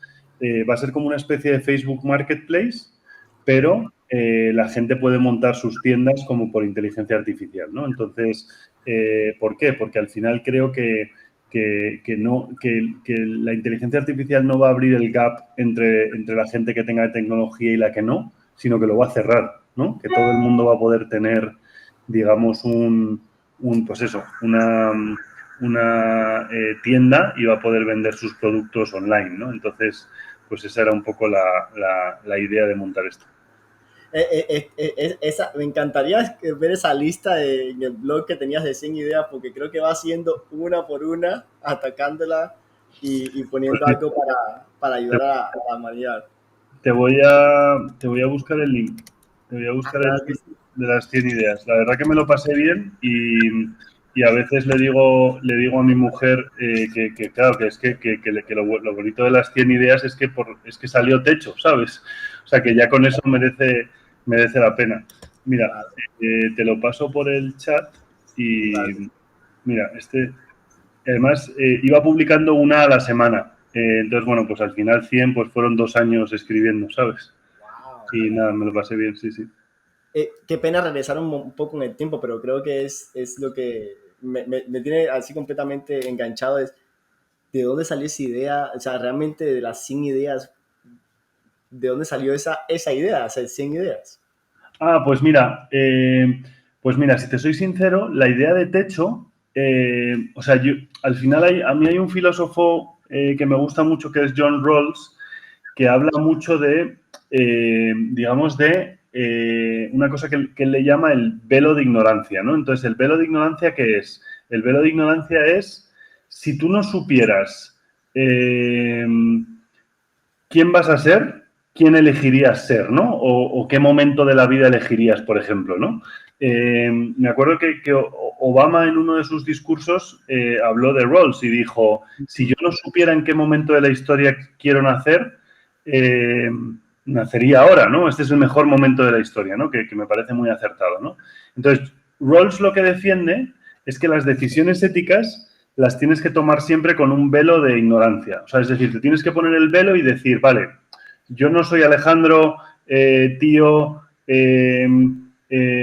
va a ser como una especie de Facebook Marketplace, pero la gente puede montar sus tiendas como por inteligencia artificial, ¿no? Entonces, ¿por qué? Porque al final creo que la inteligencia artificial no va a abrir el gap entre la gente que tenga tecnología y la que no, sino que lo va a cerrar, ¿no? Que todo el mundo va a poder tener, digamos, una tienda y va a poder vender sus productos online, ¿no? Entonces, pues esa era un poco la idea de montar esto. Me encantaría ver esa lista en el blog que tenías de 100 ideas, porque creo que va haciendo una por una, atacándola y poniendo Pues algo para ayudar a la humanidad. te voy a buscar el link. Te voy a Ah, buscar el claro que link sí. de las 100 ideas. La verdad que me lo pasé bien y a veces le digo a mi mujer claro, que es que lo bonito de las 100 ideas es que salió techo, ¿sabes? O sea, que ya con eso merece la pena. Mira, Claro, te lo paso por el chat claro que sí. y mira, además, iba publicando una a la semana. Entonces, bueno, pues al final 100 pues fueron 2 años escribiendo, ¿sabes? Wow. Y nada, me lo pasé bien, sí, sí. Qué pena regresar un poco en el tiempo, pero creo que es lo que me tiene así completamente enganchado, es de dónde salió esa idea, o sea, realmente de las 100 ideas, de dónde salió esa idea, o sea, 100 ideas. Pues mira, si te soy sincero, la idea de techo, o sea, al final a mí hay un filósofo que me gusta mucho que es John Rawls, que habla mucho digamos, de una cosa que él le llama el velo de ignorancia, ¿no? Entonces, ¿el velo de ignorancia qué es? El velo de ignorancia es si tú no supieras eh, quién vas a ser, quién elegirías ser, ¿no? O qué momento de la vida elegirías, por ejemplo, ¿no? Me acuerdo que Obama en uno de sus discursos habló de Rawls y dijo, si yo no supiera en qué momento de la historia quiero nacer, eh, nacería ahora, ¿no? Este es el mejor momento de la historia, ¿no? Que me parece muy acertado, ¿no? Entonces, Rawls lo que defiende es que las decisiones éticas las tienes que tomar siempre con un velo de ignorancia. O sea, es decir, te tienes que poner el velo y decir, vale, yo no soy Alejandro, tío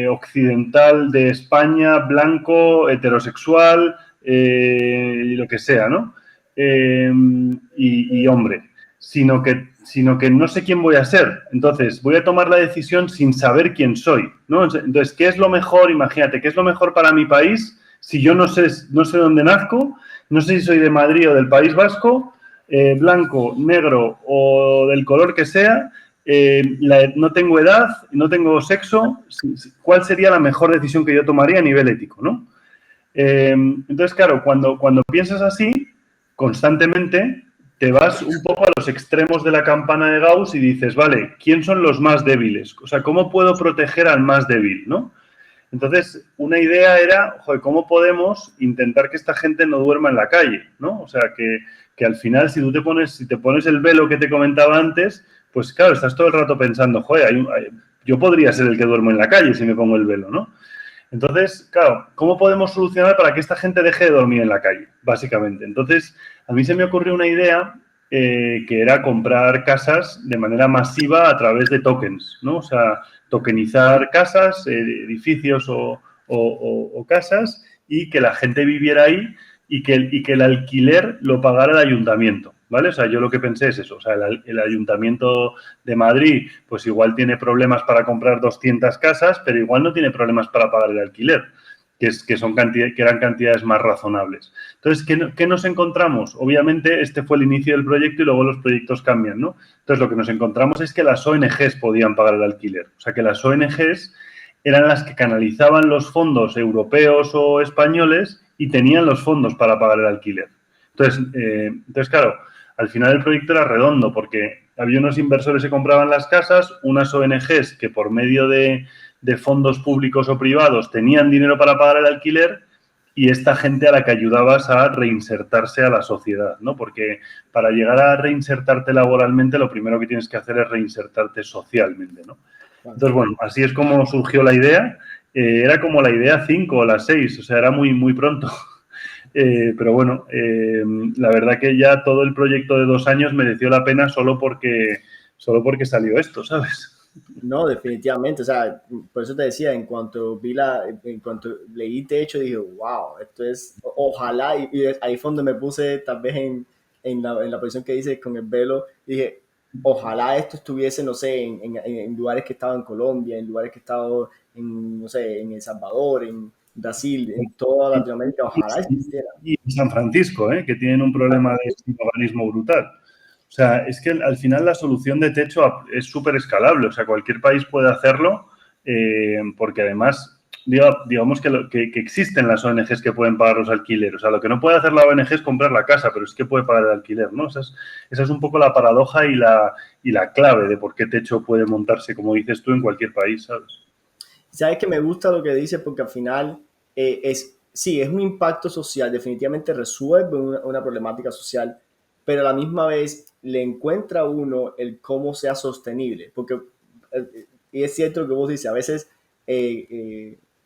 occidental de España, blanco, heterosexual, y lo que sea, ¿no? Y hombre, sino que no sé quién voy a ser. Entonces, voy a tomar la decisión sin saber quién soy, ¿no? Entonces, ¿qué es lo mejor? Imagínate, ¿qué es lo mejor para mi país si yo no sé dónde nazco? No sé si soy de Madrid o del País Vasco, blanco, negro o del color que sea, no tengo edad, no tengo sexo. ¿Cuál sería la mejor decisión que yo tomaría a nivel ético, ¿no? Entonces, claro, cuando piensas así, constantemente te vas un poco a los extremos de la campana de Gauss y dices, vale, ¿quién son los más débiles? O sea, ¿cómo puedo proteger al más débil, no? Entonces, una idea era, joder, ¿cómo podemos intentar que esta gente no duerma en la calle, ¿no? O sea, que al final, si te pones el velo que te comentaba antes, pues claro, estás todo el rato pensando, joder, yo podría ser el que duermo en la calle si me pongo el velo, ¿no? Entonces, claro, ¿cómo podemos solucionar para que esta gente deje de dormir en la calle? Básicamente. Entonces, a mí se me ocurrió una idea que era comprar casas de manera masiva a través de tokens, ¿no? O sea, tokenizar casas, edificios o casas y que la gente viviera ahí y que el alquiler lo pagara el ayuntamiento, ¿vale? O sea, yo lo que pensé es eso, o sea, el ayuntamiento de Madrid, pues igual tiene problemas para comprar 200 casas, pero igual no tiene problemas para pagar el alquiler, que eran cantidades más razonables. Entonces, ¿qué nos encontramos? Obviamente, este fue el inicio del proyecto y luego los proyectos cambian, ¿no? Entonces, lo que nos encontramos es que las ONGs podían pagar el alquiler. O sea, que las ONGs eran las que canalizaban los fondos europeos o españoles y tenían los fondos para pagar el alquiler. Entonces, claro, al final el proyecto era redondo porque había unos inversores que compraban las casas, unas ONGs que por medio de fondos públicos o privados tenían dinero para pagar el alquiler y esta gente a la que ayudabas a reinsertarse a la sociedad, ¿no? Porque para llegar a reinsertarte laboralmente, lo primero que tienes que hacer es reinsertarte socialmente, ¿no? Claro. Entonces, bueno, así es como surgió la idea. Era como la idea 5 o la 6, o sea, era muy, muy pronto. Pero bueno, la verdad que ya todo el proyecto de 2 años mereció la pena solo porque salió esto, ¿sabes? No, definitivamente, o sea, por eso te decía, en cuanto leí techo, dije, wow, esto es, ojalá, y ahí fue donde me puse tal vez en la posición que dice con el velo, dije, ojalá esto estuviese, no sé, en lugares que he estado en Colombia, en lugares que he estado en, no sé, en El Salvador, en Brasil, en toda Latinoamérica, ojalá existiera. Y San Francisco, que tienen un problema de organismo brutal. O sea, es que al final la solución de techo es súper escalable. O sea, cualquier país puede hacerlo porque además, digamos que existen las ONGs que pueden pagar los alquileres. O sea, lo que no puede hacer la ONG es comprar la casa, pero es que puede pagar el alquiler, ¿no? Esa es un poco la paradoja y la clave de por qué techo puede montarse, como dices tú, en cualquier país, ¿sabes? Sabes que me gusta lo que dice porque al final sí, es un impacto social, definitivamente resuelve una problemática social, pero a la misma vez le encuentra a uno el cómo sea sostenible, porque, y es cierto lo que vos dices, a veces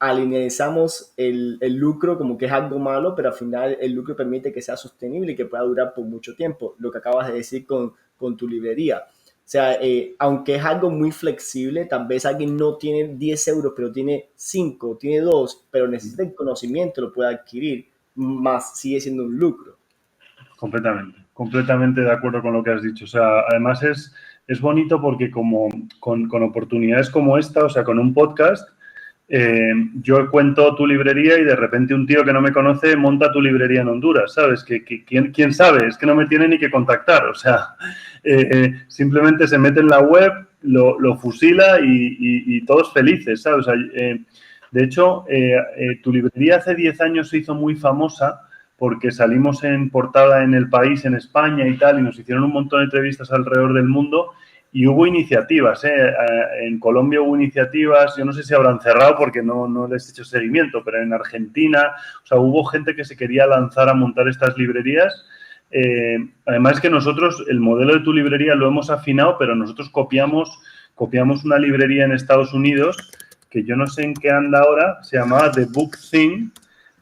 alineamos el lucro como que es algo malo, pero al final el lucro permite que sea sostenible y que pueda durar por mucho tiempo, lo que acabas de decir con tu librería. O sea, aunque es algo muy flexible, tal vez alguien no tiene 10 euros, pero tiene 5, tiene 2, pero necesita el conocimiento, lo puede adquirir, más sigue siendo un lucro. Completamente de acuerdo con lo que has dicho. O sea, además es bonito porque como con oportunidades como esta, o sea, con un podcast, yo cuento tu librería y de repente un tío que no me conoce monta tu librería en Honduras, ¿sabes? ¿Quién sabe? Es que no me tiene ni que contactar. O sea, simplemente se mete en la web, lo fusila y todos felices, ¿sabes? O sea, de hecho, tu librería hace 10 años se hizo muy famosa porque salimos en portada en El País, en España y tal, y nos hicieron un montón de entrevistas alrededor del mundo y hubo iniciativas, en Colombia hubo iniciativas, yo no sé si habrán cerrado porque no les he hecho seguimiento, pero en Argentina, o sea, hubo gente que se quería lanzar a montar estas librerías. Además que nosotros, el modelo de tu librería lo hemos afinado, pero nosotros copiamos una librería en Estados Unidos que yo no sé en qué anda ahora, se llamaba The Book Thing,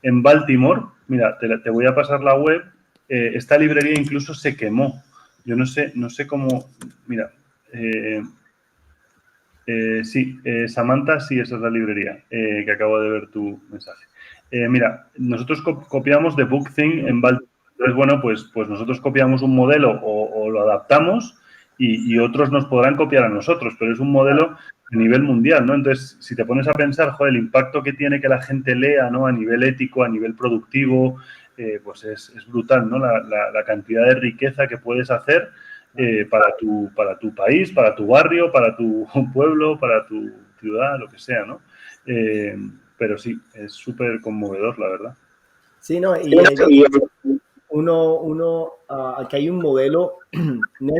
en Baltimore. Mira, te voy a pasar la web. Esta librería incluso se quemó. Yo no sé cómo. Mira, sí, Samantha, sí, esa es la librería que acabo de ver tu mensaje. Mira, nosotros copiamos The Book Thing en Baltimore. Entonces, bueno, pues nosotros copiamos un modelo o lo adaptamos y otros nos podrán copiar a nosotros, pero es un modelo a nivel mundial, ¿no? Entonces, si te pones a pensar, joder, el impacto que tiene que la gente lea, ¿no? A nivel ético, a nivel productivo, pues es brutal, ¿no? La cantidad de riqueza que puedes hacer para tu país, para tu barrio, para tu pueblo, para tu ciudad, lo que sea, ¿no? Pero sí, es súper conmovedor, la verdad. Sí, no, aquí hay un modelo, no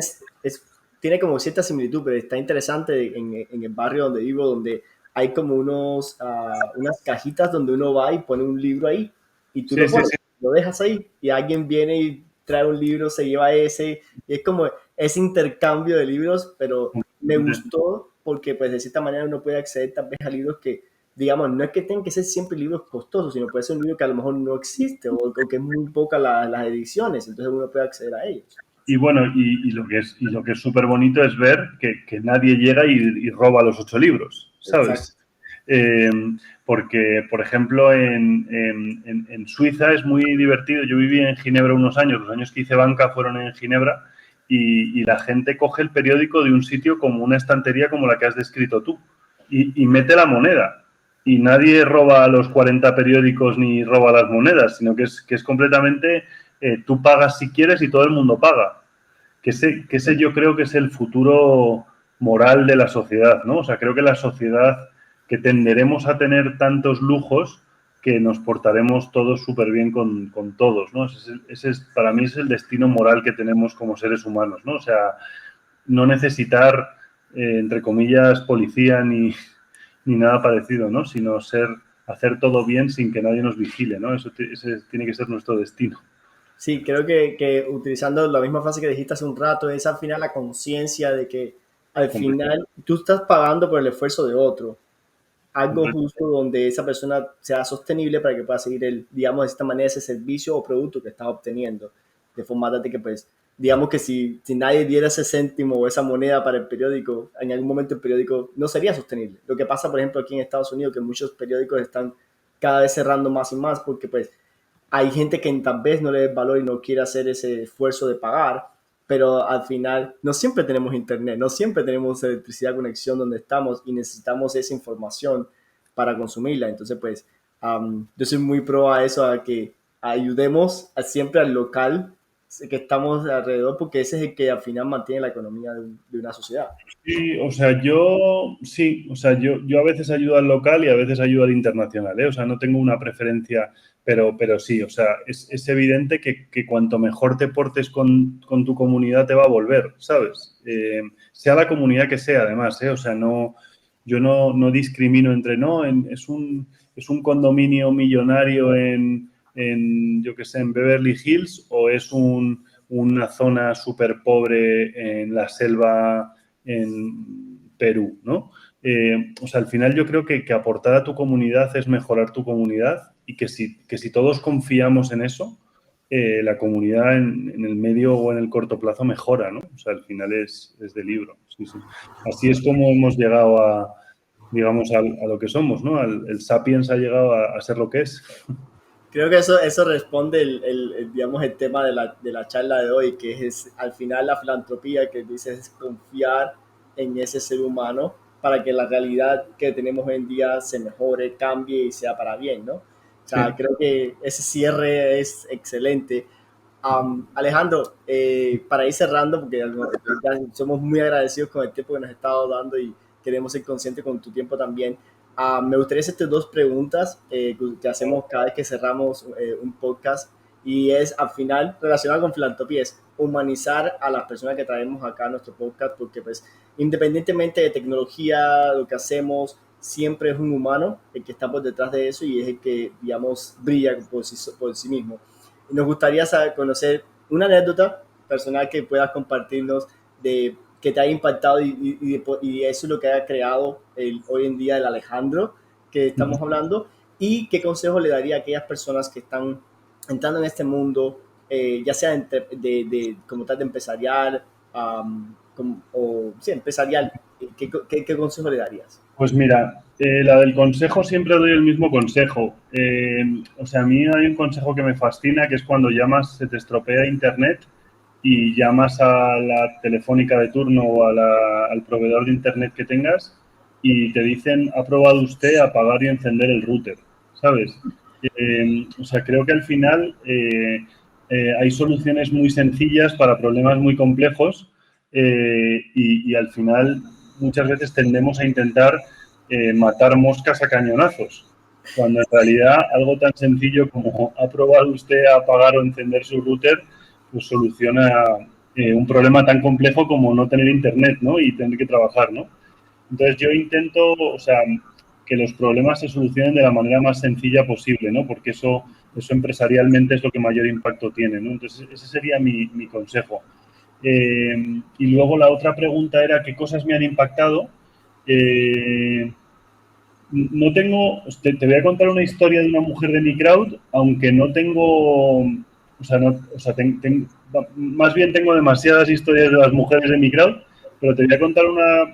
tiene como cierta similitud, pero está interesante en el barrio donde vivo, donde hay como unas cajitas donde uno va y pone un libro ahí y tú Sí, lo sí, pones, sí. lo dejas ahí y alguien viene y trae un libro, se lleva ese y es como ese intercambio de libros, pero me gustó porque pues de cierta manera uno puede acceder tal vez a libros que digamos, no es que tengan que ser siempre libros costosos, sino puede ser un libro que a lo mejor no existe o que es muy poca las ediciones, entonces uno puede acceder a ellos. Y bueno, y lo que es súper bonito es ver que nadie llega y roba los 8 libros, Exacto. ¿sabes? Eh, Porque, por ejemplo, en Suiza es muy divertido. Yo viví en Ginebra unos años, los años que hice banca fueron en Ginebra, y la gente coge el periódico de un sitio como una estantería como la que has descrito tú, y mete la moneda. Y nadie roba los 40 periódicos ni roba las monedas, sino que es completamente tú pagas si quieres y todo el mundo paga. Que ese yo creo que es el futuro moral de la sociedad, ¿no? O sea, creo que la sociedad que tenderemos a tener tantos lujos que nos portaremos todos súper bien con todos, ¿no? Para mí es el destino moral que tenemos como seres humanos, ¿no? O sea, no necesitar, entre comillas, policía ni nada parecido, ¿no? Sino hacer todo bien sin que nadie nos vigile, ¿no? Ese tiene que ser nuestro destino. Sí, creo que utilizando la misma frase que dijiste hace un rato, es al final la conciencia de que al Completo, final tú estás pagando por el esfuerzo de otro, algo completo. justo donde esa persona sea sostenible para que pueda seguir digamos, de esta manera ese servicio o producto que está obteniendo. De forma tal de que, pues, digamos que si nadie diera ese céntimo o esa moneda para el periódico, en algún momento el periódico no sería sostenible. Lo que pasa, por ejemplo, aquí en Estados Unidos, que muchos periódicos están cada vez cerrando más y más porque, pues, hay gente que tal vez no le dé valor y no quiere hacer ese esfuerzo de pagar, pero al final no siempre tenemos internet, no siempre tenemos electricidad, conexión donde estamos y necesitamos esa información para consumirla. Entonces, pues, yo soy muy pro a eso, a que ayudemos siempre al local, que estamos alrededor, porque ese es el que al final mantiene la economía de una sociedad. Sí, o sea, yo a veces ayudo al local y a veces ayudo al internacional, ¿eh? O sea, no tengo una preferencia, pero sí, o sea, es evidente que cuanto mejor te portes con tu comunidad te va a volver, ¿sabes? Sea la comunidad que sea, además, ¿eh? O sea, yo no discrimino entre, es un condominio millonario yo qué sé, en Beverly Hills o es una zona súper pobre en la selva en Perú, ¿no? O sea, al final yo creo que aportar a tu comunidad es mejorar tu comunidad y que si todos confiamos en eso, la comunidad en el medio o en el corto plazo mejora, ¿no? O sea, al final es de libro. Sí, sí. Así es como hemos llegado digamos, a lo que somos, ¿no? El Sapiens ha llegado a ser lo que es. Creo que eso responde digamos, el tema de la charla de hoy, que es al final la filantropía, que dices es confiar en ese ser humano para que la realidad que tenemos hoy en día se mejore, cambie y sea para bien, ¿no? O sea, Sí. creo que ese cierre es excelente. Alejandro, para ir cerrando, porque ya somos muy agradecidos con el tiempo que nos has estado dando y queremos ser conscientes con tu tiempo también. Me gustaría hacerte dos preguntas que hacemos cada vez que cerramos un podcast y es al final relacionado con filantropía, es humanizar a las personas que traemos acá a nuestro podcast porque pues independientemente de tecnología, lo que hacemos, siempre es un humano el que está por detrás de eso y es el que, digamos, brilla por sí mismo. Y nos gustaría conocer una anécdota personal que puedas compartirnos de que te haya impactado y eso es lo que ha creado hoy en día el Alejandro que estamos hablando y qué consejo le daría a aquellas personas que están entrando en este mundo, ya sea como tal de empresarial o sí, empresarial, ¿qué consejo le darías? Pues mira, la del consejo siempre doy el mismo consejo. O sea, a mí hay un consejo que me fascina, que es cuando llamas, se te estropea internet y llamas a la telefónica de turno o al proveedor de internet que tengas y te dicen, ¿ha probado usted apagar y encender el router? ¿Sabes? O sea, creo que al final hay soluciones muy sencillas para problemas muy complejos y al final muchas veces tendemos a intentar matar moscas a cañonazos, cuando en realidad algo tan sencillo como ha probado usted a apagar o encender su router, pues soluciona un problema tan complejo como no tener internet, ¿no? Y tener que trabajar, ¿no? Entonces yo intento, o sea, que los problemas se solucionen de la manera más sencilla posible, ¿no? Porque eso empresarialmente es lo que mayor impacto tiene, ¿no? Entonces ese sería mi consejo. Y luego la otra pregunta era qué cosas me han impactado. No tengo, te voy a contar una historia de una mujer de mi crowd, aunque no tengo, o sea, más bien tengo demasiadas historias de las mujeres de mi crowd, pero te voy a contar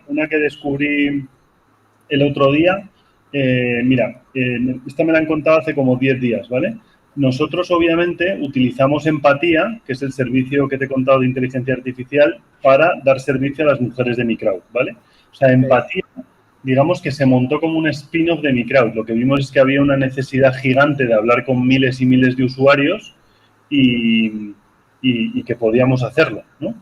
una que descubrí el otro día. Mira, esta me la han contado hace como 10 días, ¿vale? Nosotros, obviamente, utilizamos Empatía, que es el servicio que te he contado de inteligencia artificial, para dar servicio a las mujeres de mi crowd, ¿vale? O sea, Empatía, digamos que se montó como un spin-off de mi crowd. Lo que vimos es que había una necesidad gigante de hablar con miles y miles de usuarios y que podíamos hacerlo, ¿no?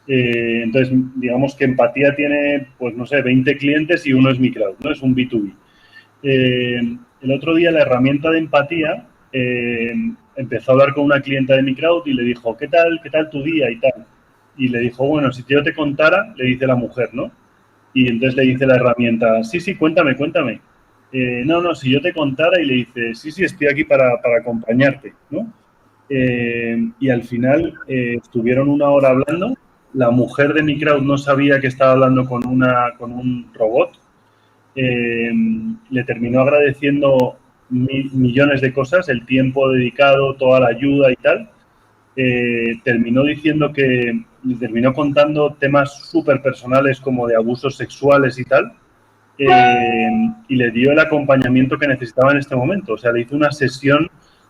Entonces, digamos que Empatía tiene, pues no sé, 20 clientes y uno es mi crowd, ¿no? Es un B2B. El otro día la herramienta de Empatía empezó a hablar con una clienta de mi crowd y le dijo, qué tal tu día y tal? Y le dijo, bueno, si yo te contara, le dice la mujer, ¿no? Y entonces le dice la herramienta, sí, cuéntame. No, si yo te contara, y le dice, sí, estoy aquí para acompañarte, ¿no? Y al final estuvieron una hora hablando. La mujer de mi crowd no sabía que estaba hablando con un robot. Le terminó agradeciendo millones de cosas, el tiempo dedicado, toda la ayuda y tal. Le terminó contando temas súper personales como de abusos sexuales y tal. Y le dio el acompañamiento que necesitaba en este momento. O sea, le hizo una sesión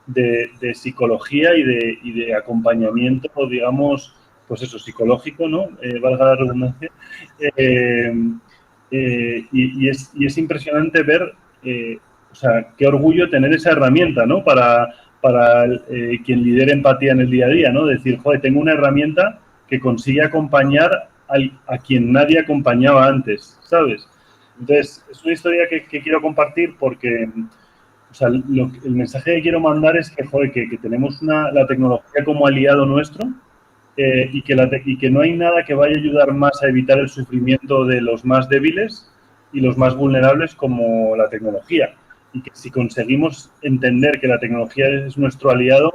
de psicología y de acompañamiento, digamos, pues eso, psicológico, ¿no? Valga la redundancia. Y es impresionante ver, o sea, qué orgullo tener esa herramienta, ¿no? Para quien lidere empatía en el día a día, ¿no? Decir, joder, tengo una herramienta que consigue acompañar a quien nadie acompañaba antes, ¿sabes? Entonces, es una historia que quiero compartir porque, o sea, el mensaje que quiero mandar es que, joder, que tenemos la tecnología como aliado nuestro, y que no hay nada que vaya a ayudar más a evitar el sufrimiento de los más débiles y los más vulnerables como la tecnología. Y que si conseguimos entender que la tecnología es nuestro aliado,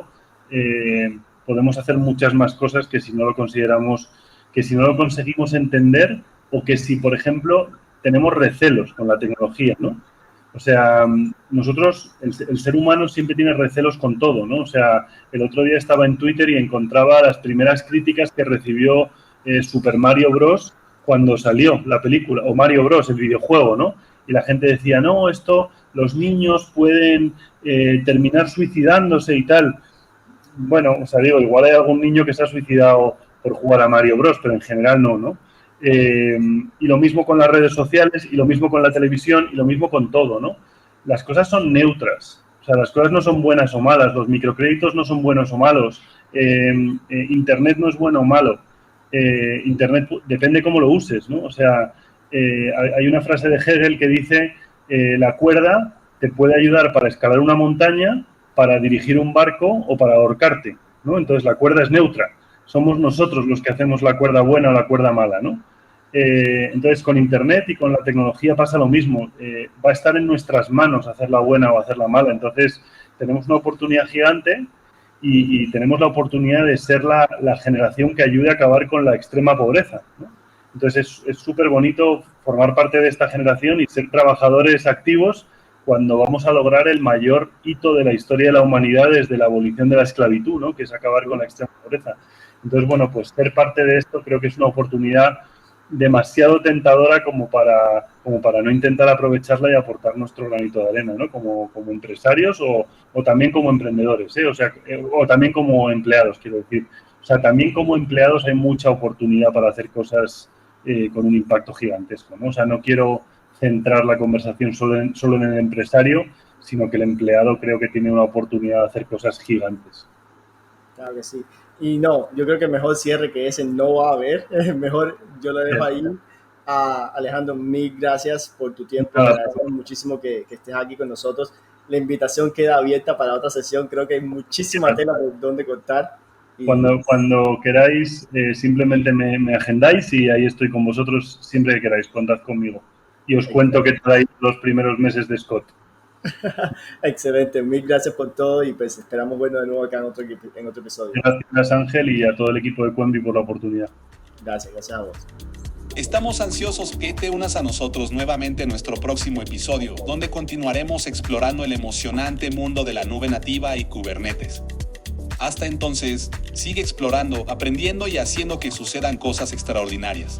podemos hacer muchas más cosas que si no lo consideramos, que si no lo conseguimos entender, o que si, por ejemplo, tenemos recelos con la tecnología, ¿no? O sea, nosotros, el ser humano siempre tiene recelos con todo, ¿no? O sea, el otro día estaba en Twitter y encontraba las primeras críticas que recibió Super Mario Bros. Cuando salió la película, o Mario Bros, el videojuego, ¿no? Y la gente decía, no, los niños pueden terminar suicidándose y tal. Bueno, o sea, digo, igual hay algún niño que se ha suicidado por jugar a Mario Bros, pero en general no, ¿no? Y lo mismo con las redes sociales, y lo mismo con la televisión, y lo mismo con todo, ¿no? Las cosas son neutras, o sea, las cosas no son buenas o malas, los microcréditos no son buenos o malos, Internet no es bueno o malo, Internet depende cómo lo uses, ¿no? O sea, hay una frase de Hegel que dice, la cuerda te puede ayudar para escalar una montaña, para dirigir un barco o para ahorcarte, ¿no? Entonces la cuerda es neutra. Somos nosotros los que hacemos la cuerda buena o la cuerda mala, ¿no? Entonces, con Internet y con la tecnología pasa lo mismo. Va a estar en nuestras manos hacerla buena o hacerla mala. Entonces, tenemos una oportunidad gigante y tenemos la oportunidad de ser la generación que ayude a acabar con la extrema pobreza, ¿no? Entonces, es súper bonito formar parte de esta generación y ser trabajadores activos cuando vamos a lograr el mayor hito de la historia de la humanidad desde la abolición de la esclavitud, ¿no? Que es acabar con la extrema pobreza. Entonces, bueno, pues ser parte de esto creo que es una oportunidad demasiado tentadora como para no intentar aprovecharla y aportar nuestro granito de arena, ¿no? Como empresarios o también como emprendedores, ¿eh? O sea, o también como empleados, quiero decir. O sea, también como empleados hay mucha oportunidad para hacer cosas con un impacto gigantesco, ¿no? O sea, no quiero centrar la conversación solo en el empresario, sino que el empleado creo que tiene una oportunidad de hacer cosas gigantes. Claro que sí. Y no, yo creo que el mejor cierre que ese no va a haber. Mejor yo lo dejo ahí. Alejandro, mil gracias por tu tiempo. Te agradecemos muchísimo que estés aquí con nosotros. La invitación queda abierta para otra sesión. Creo que hay muchísima tela por donde cortar. Y cuando queráis, simplemente me agendáis y ahí estoy con vosotros siempre que queráis. Contad conmigo. Y os cuento qué traéis los primeros meses de Scott. Excelente, mil gracias por todo y pues esperamos vernos de nuevo acá en otro episodio. Gracias, Ángel, y a todo el equipo de Coenbi por la oportunidad. Gracias a vos. Estamos ansiosos que te unas a nosotros nuevamente en nuestro próximo episodio, donde continuaremos explorando el emocionante mundo de la nube nativa y Kubernetes. Hasta entonces, sigue explorando, aprendiendo y haciendo que sucedan cosas extraordinarias.